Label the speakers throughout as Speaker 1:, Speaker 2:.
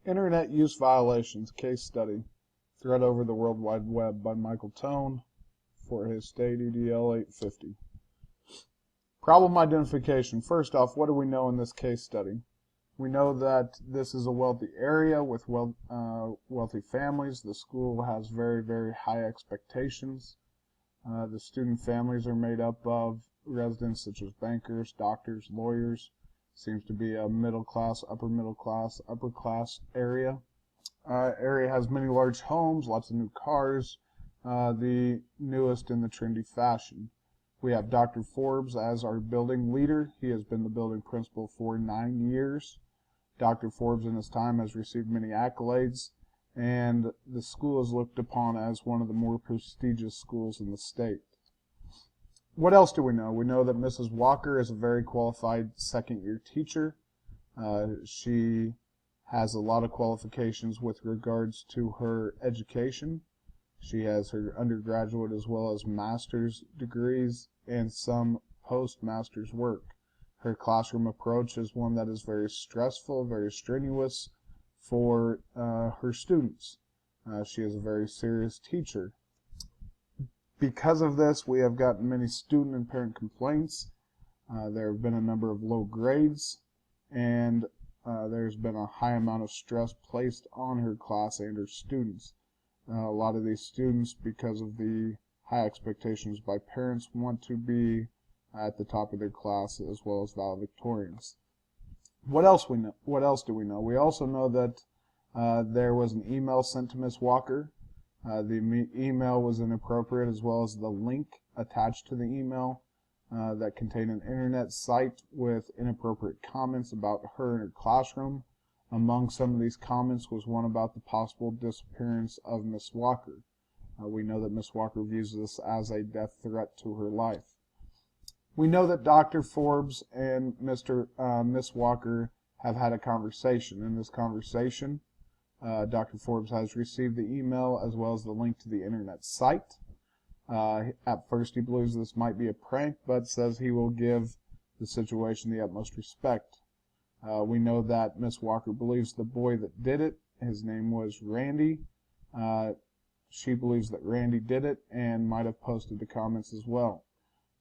Speaker 1: Internet Use Violations Case Study. Thread over the World Wide Web by Michael Tone for his State EDL 850. Problem identification. First off, what do we know in this case study? We know that this is a wealthy area with wealthy families. The school has very, very high expectations. The student families are made up of residents such as bankers, doctors, lawyers. Seems to be a middle class, upper class area. Area has many large homes, lots of new cars, the newest in the trendy fashion. We have Dr. Forbes as our building leader. He has been the building principal for 9 years. Dr. Forbes in his time has received many accolades, and the school is looked upon as one of the more prestigious schools in the state. What else do we know? We know that Mrs. Walker is a very qualified second-year teacher. She has a lot of qualifications with regards to her education. She has her undergraduate as well as master's degrees and some postmaster's work. Her classroom approach is one that is very stressful, very strenuous for her students. She is a very serious teacher. Because of this, we have gotten many student and parent complaints. There have been a number of low grades, and there's been a high amount of stress placed on her class and her students. A lot of these students, because of the high expectations by parents, want to be at the top of their class as well as valedictorians. What else do we know? We also know that there was an email sent to Miss Walker. The email was inappropriate, as well as the link attached to the email that contained an internet site with inappropriate comments about her and her classroom. Among some of these comments was one about the possible disappearance of Miss Walker. We know that Miss Walker views this as a death threat to her life. We know that Dr. Forbes and Miss Walker have had a conversation. In this conversation, Dr. Forbes has received the email as well as the link to the internet site. At first he believes this might be a prank, but says he will give the situation the utmost respect. We know that Miss Walker believes the boy that did it, his name was Randy. She believes that Randy did it and might have posted the comments as well.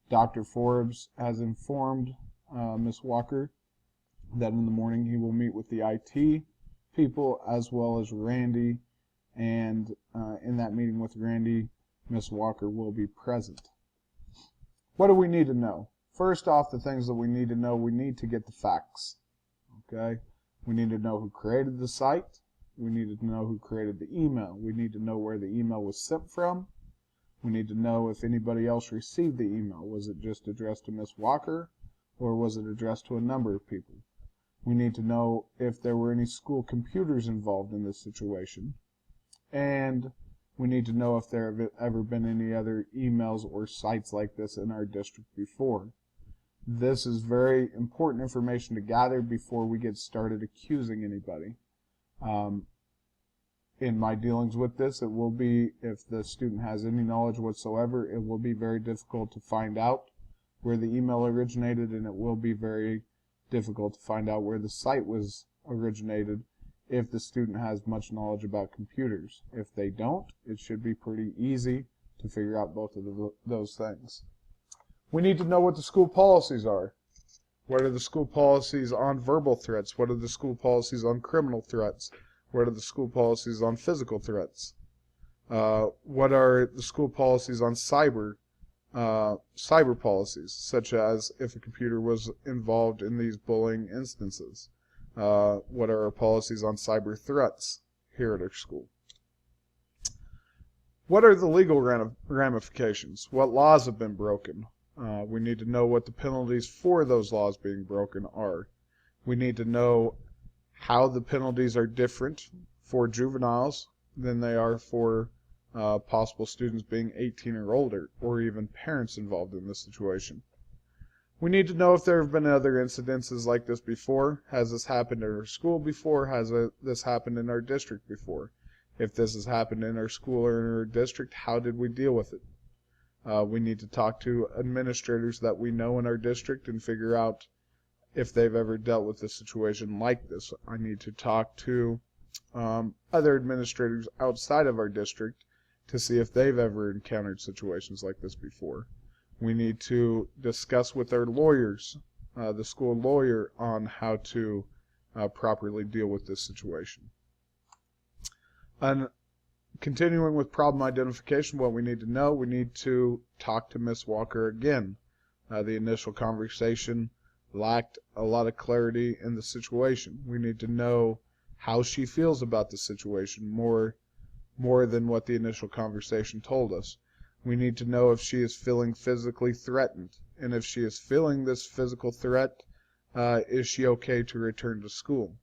Speaker 1: Dr. Forbes has informed Miss Walker that in the morning he will meet with the IT people as well as Randy, and in that meeting with Randy, Miss Walker will be present. What do we need to know? First off, the things that we need to know, we need to get the facts. Okay? We need to know who created the site. We need to know who created the email. We need to know where the email was sent from. We need to know if anybody else received the email. Was it just addressed to Miss Walker, or was it addressed to a number of people? We need to know if there were any school computers involved in this situation. And we need to know if there have ever been any other emails or sites like this in our district before. This is very important information to gather before we get started accusing anybody. In my dealings with this, it will be, if the student has any knowledge whatsoever, it will be very difficult to find out where the email originated, and it will be very difficult to find out where the site was originated if the student has much knowledge about computers. If they don't, it should be pretty easy to figure out both of those things. We need to know what the school policies are. What are the school policies on verbal threats? What are the school policies on criminal threats? What are the school policies on physical threats? What are the school policies on cyber policies, such as if a computer was involved in these bullying instances? What are our policies on cyber threats here at our school? What are the legal ramifications? What laws have been broken? We need to know what the penalties for those laws being broken are. We need to know how the penalties are different for juveniles than they are for possible students being 18 or older, or even parents involved in this situation. We need to know if there have been other incidences like this before. Has this happened in our school before? Has this happened in our district before? If this has happened in our school or in our district, how did we deal with it? We need to talk to administrators that we know in our district and figure out if they've ever dealt with a situation like this. I need to talk to other administrators outside of our district to see if they've ever encountered situations like this before. We need to discuss with our lawyers, the school lawyer, on how to properly deal with this situation. And continuing with problem identification, what we need to know, we need to talk to Miss Walker again. The initial conversation lacked a lot of clarity in the situation. We need to know how she feels about the situation more than what the initial conversation told us. We need to know if she is feeling physically threatened, and if she is feeling this physical threat, is she okay to return to school?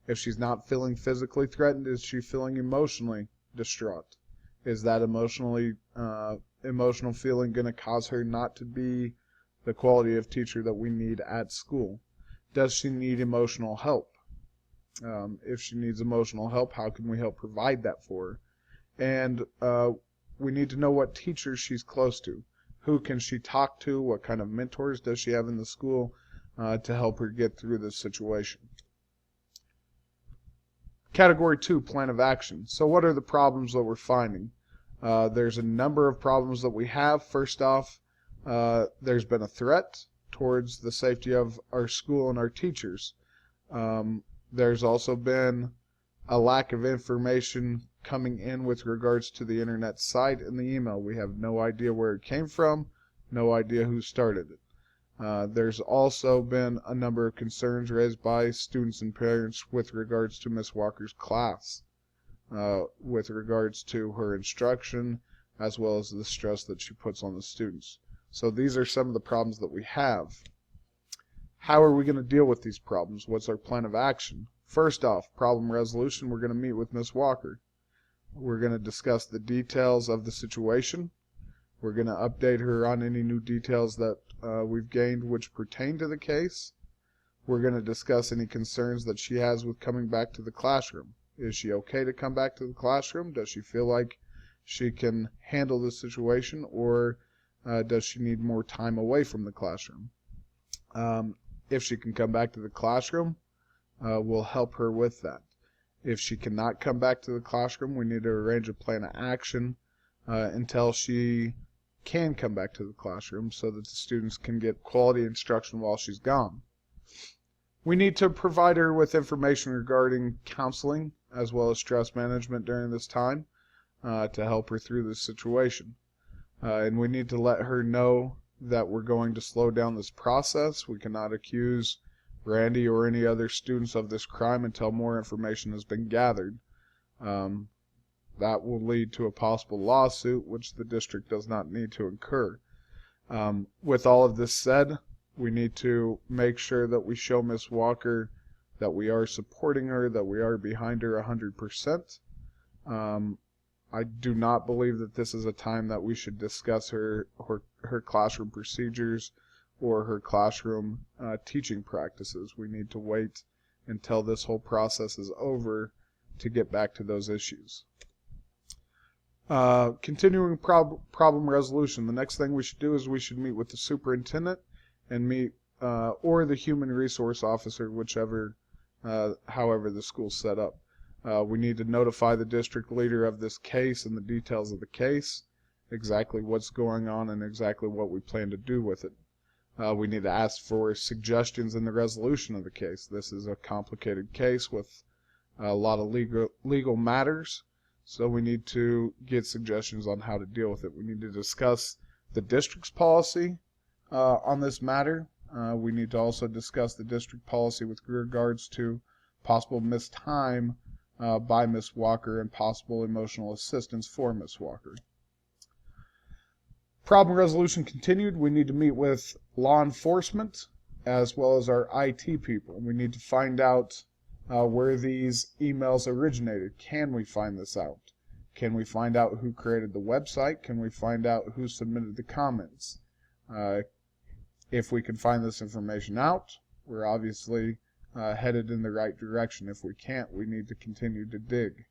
Speaker 1: If she's not feeling physically threatened, is she feeling emotionally distraught? Is that emotional feeling going to cause her not to be the quality of teacher that we need at school? Does she need emotional help? If she needs emotional help, how can we help provide that for her? And we need to know what teachers she's close to. Who can she talk to? What kind of mentors does she have in the school to help her get through this situation? Category 2, plan of action. So what are the problems that we're finding? There's a number of problems that we have. First off, there's been a threat towards the safety of our school and our teachers. There's also been a lack of information coming in with regards to the internet site and the email. We have no idea where it came from, no idea who started it. There's also been a number of concerns raised by students and parents with regards to Miss Walker's class, with regards to her instruction, as well as the stress that she puts on the students. So these are some of the problems that we have. How are we going to deal with these problems? What's our plan of action? First off, problem resolution, we're going to meet with Miss Walker. We're going to discuss the details of the situation. We're going to update her on any new details that we've gained which pertain to the case. We're going to discuss any concerns that she has with coming back to the classroom. Is she okay to come back to the classroom? Does she feel like she can handle the situation, or does she need more time away from the classroom? If she can come back to the classroom, we'll help her with that. If she cannot come back to the classroom, we need to arrange a plan of action until she can come back to the classroom so that the students can get quality instruction while she's gone. We need to provide her with information regarding counseling as well as stress management during this time to help her through this situation. And we need to let her know that we're going to slow down this process. We cannot accuse Randy or any other students of this crime until more information has been gathered. That will lead to a possible lawsuit, which the district does not need to incur. With all of this said, we need to make sure that we show Miss Walker that we are supporting her, that we are behind her 100%. I do not believe that this is a time that we should discuss her classroom procedures or her classroom teaching practices. We need to wait until this whole process is over to get back to those issues. Continuing problem resolution. The next thing we should do is we should meet with the superintendent and meet or the human resource officer, whichever, however the school's set up. We need to notify the district leader of this case and the details of the case, exactly what's going on and exactly what we plan to do with it. We need to ask for suggestions in the resolution of the case. This is a complicated case with a lot of legal matters, so we need to get suggestions on how to deal with it. We need to discuss the district's policy on this matter. We need to also discuss the district policy with regards to possible missed time by Miss Walker and possible emotional assistance for Miss Walker. Problem resolution continued. We need to meet with law enforcement as well as our IT people. We need to find out where these emails originated. Can we find this out? Can we find out who created the website? Can we find out who submitted the comments? If we can find this information out, we're obviously headed in the right direction. If we can't, we need to continue to dig.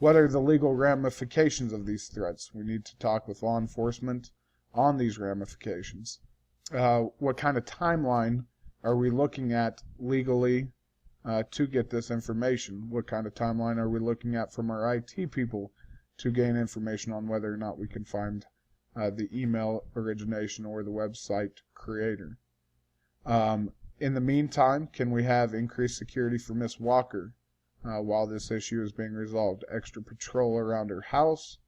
Speaker 1: What are the legal ramifications of these threats? We need to talk with law enforcement on these ramifications. What kind of timeline are we looking at legally to get this information? What kind of timeline are we looking at from our IT people to gain information on whether or not we can find the email origination or the website creator? In the meantime, can we have increased security for Miss Walker while this issue is being resolved? Extra patrol around her house,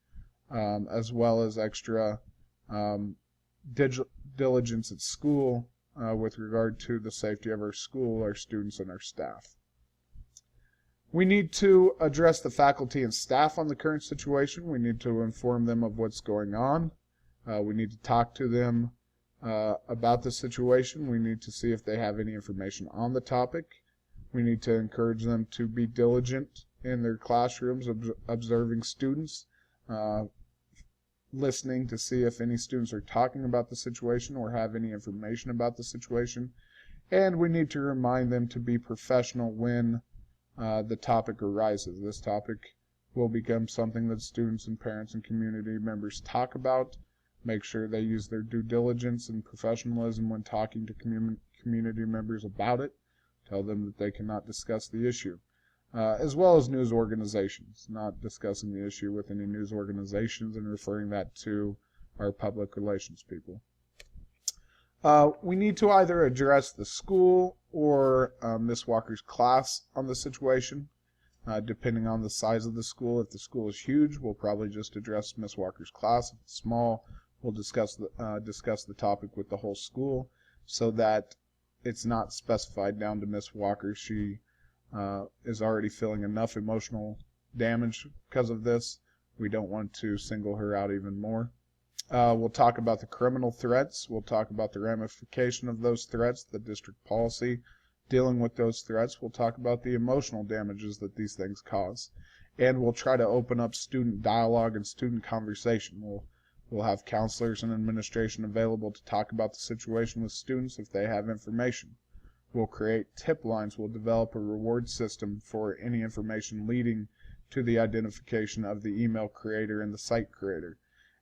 Speaker 1: as well as extra diligence at school with regard to the safety of our school, our students, and our staff. We need to address the faculty and staff on the current situation. We need to inform them of what's going on. We need to talk to them about the situation. We need to see if they have any information on the topic. We need to encourage them to be diligent in their classrooms, observing students, listening to see if any students are talking about the situation or have any information about the situation. And we need to remind them to be professional when the topic arises. This topic will become something that students and parents and community members talk about. Make sure they use their due diligence and professionalism when talking to community members about it. Tell them that they cannot discuss the issue. As well as news organizations, not discussing the issue with any news organizations and referring that to our public relations people. We need to either address the school or Miss Walker's class on the situation, depending on the size of the school. If the school is huge, we'll probably just address Miss Walker's class. If it's small, we'll discuss the topic with the whole school so that it's not specified down to Miss Walker. She is already feeling enough emotional damage because of this. We don't want to single her out even more. We'll talk about the criminal threats. We'll talk about the ramification of those threats, the district policy dealing with those threats. We'll talk about the emotional damages that these things cause. And we'll try to open up student dialogue and student conversation. We'll have counselors and administration available to talk about the situation with students if they have information. We'll create tip lines. We'll develop a reward system for any information leading to the identification of the email creator and the site creator.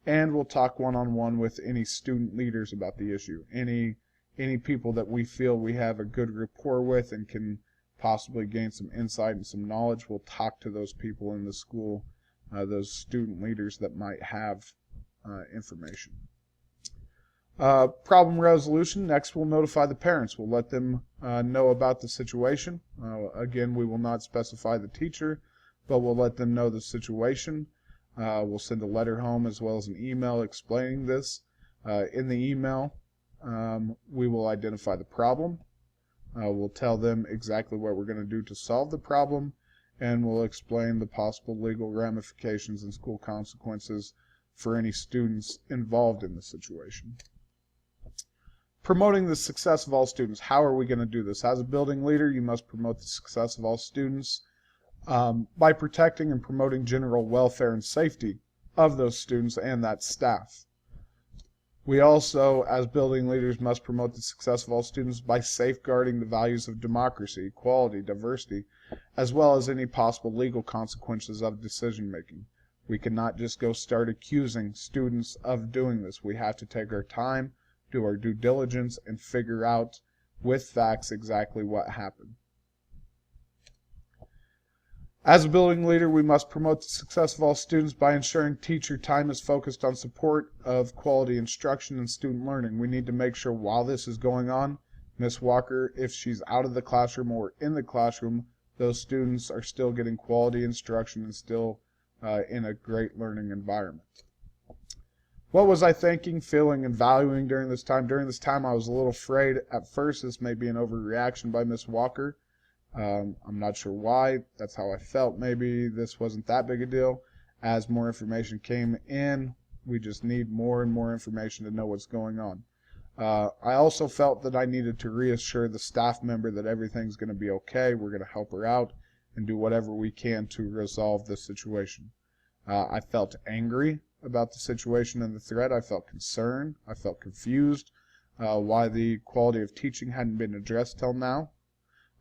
Speaker 1: And we'll talk one-on-one with any student leaders about the issue. Any people that we feel we have a good rapport with and can possibly gain some insight and some knowledge. We'll talk to those people in the school, those student leaders that might have information. Problem resolution. Next, we'll notify the parents. We'll let them know about the situation. Again, we will not specify the teacher, but we'll let them know the situation. We'll send a letter home as well as an email explaining this. In the email, we will identify the problem. We'll tell them exactly what we're going to do to solve the problem, and we'll explain the possible legal ramifications and school consequences for any students involved in the situation. Promoting the success of all students. How are we going to do this? As a building leader, you must promote the success of all students by protecting and promoting general welfare and safety of those students and that staff. We also, as building leaders, must promote the success of all students by safeguarding the values of democracy, equality, diversity, as well as any possible legal consequences of decision making. We cannot just go start accusing students of doing this. We have to take our time, do our due diligence, and figure out with facts exactly what happened. As a building leader, we must promote the success of all students by ensuring teacher time is focused on support of quality instruction and student learning. We need to make sure while this is going on, Ms. Walker, if she's out of the classroom or in the classroom, those students are still getting quality instruction and still in a great learning environment. What was I thinking, feeling, and valuing during this time? During this time, I was a little afraid. At first, this may be an overreaction by Ms. Walker. I'm not sure why. That's how I felt. Maybe this wasn't that big a deal. As more information came in, we just need more and more information to know what's going on. I also felt that I needed to reassure the staff member that everything's going to be okay. We're going to help her out and do whatever we can to resolve the situation. I felt angry about the situation and the threat. I felt concerned. I felt confused why the quality of teaching hadn't been addressed till now.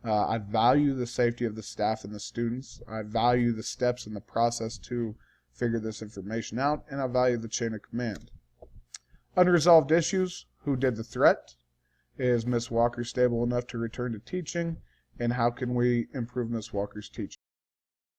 Speaker 1: I value the safety of the staff and the students. I value the steps in the process to figure this information out, and I value the chain of command. Unresolved issues. Who did the threat? Is Ms. Walker stable enough to return to teaching? and how can we improve Ms. Walker's teaching?